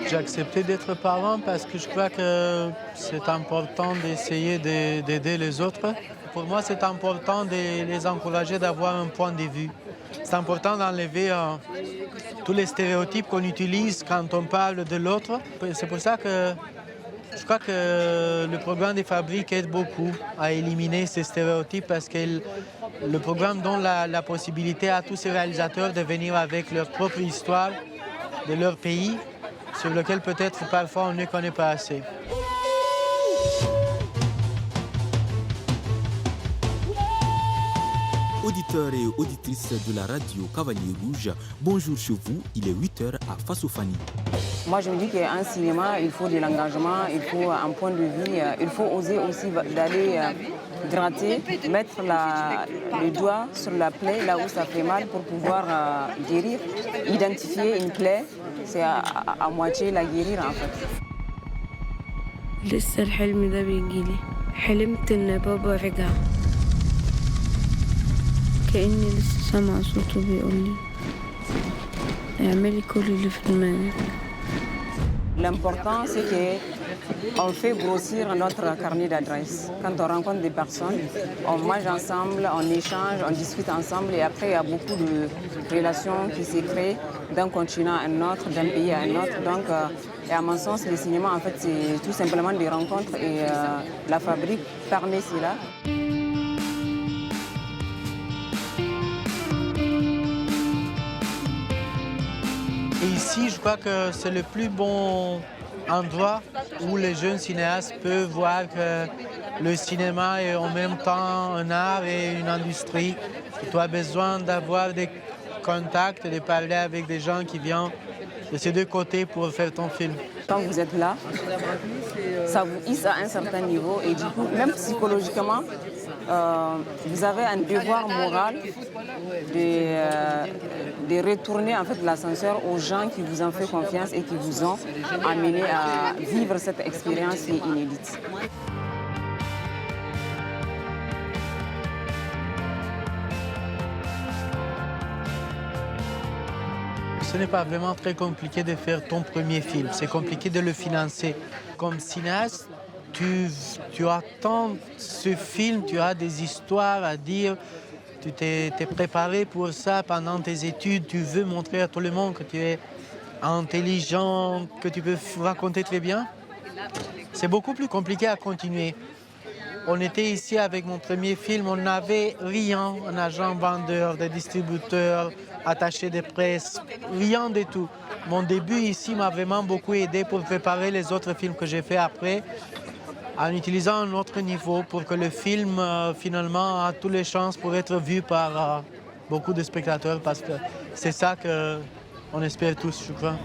J'ai accepté d'être parent parce que je crois que c'est important d'essayer d'aider les autres. Pour moi, c'est important de les encourager d'avoir un point de vue. C'est important d'enlever tous les stéréotypes qu'on utilise quand on parle de l'autre. C'est pour ça que je crois que le programme des fabriques aide beaucoup à éliminer ces stéréotypes parce que le programme donne la possibilité à tous ces réalisateurs de venir avec leur propre histoire de leur pays, sur lequel peut-être parfois on ne connaît pas assez. Auditeurs et auditrices de la radio Cavalier Rouge, bonjour chez vous, il est 8h à Fassofani. Moi je me dis qu'un cinéma, il faut de l'engagement, il faut un point de vue, il faut oser aussi d'aller gratter, mettre le doigt sur la plaie là où ça fait mal pour pouvoir guérir. Identifier une plaie, c'est à moitié la guérir en fait. لسه الحلم ده بيجيلي حلمت ان بابا رجع كأني لسه سامعة صوته بيقولي اعملي كل اللي في دماغك. L'important, c'est qu'on fait grossir notre carnet d'adresses. Quand on rencontre des personnes, on mange ensemble, on échange, on discute ensemble et après, il y a beaucoup de relations qui se créent d'un continent à un autre, d'un pays à un autre. Donc, et à mon sens, le cinéma, en fait, c'est tout simplement des rencontres et la fabrique permet cela. Et ici, je crois que c'est le plus bon endroit où les jeunes cinéastes peuvent voir que le cinéma est en même temps un art et une industrie. Tu as besoin d'avoir des contacts, de parler avec des gens qui viennent de ces deux côtés pour faire ton film. Quand vous êtes là, ça vous hisse à un certain niveau et du coup, même psychologiquement, vous avez un devoir moral de retourner en fait l'ascenseur aux gens qui vous ont fait confiance et qui vous ont amené à vivre cette expérience qui est inédite. Ce n'est pas vraiment très compliqué de faire ton premier film. C'est compliqué de le financer. Comme cinéaste, tu attends ce film, tu as des histoires à dire. Tu t'es préparé pour ça pendant tes études. Tu veux montrer à tout le monde que tu es intelligent, que tu peux raconter très bien. C'est beaucoup plus compliqué à continuer. On était ici avec mon premier film, on n'avait rien, un agent vendeur, des distributeurs, attaché de presse, rien du tout. Mon début ici m'a vraiment beaucoup aidé pour préparer les autres films que j'ai fait après, en utilisant un autre niveau pour que le film finalement a toutes les chances pour être vu par beaucoup de spectateurs parce que c'est ça qu'on espère tous, je crois.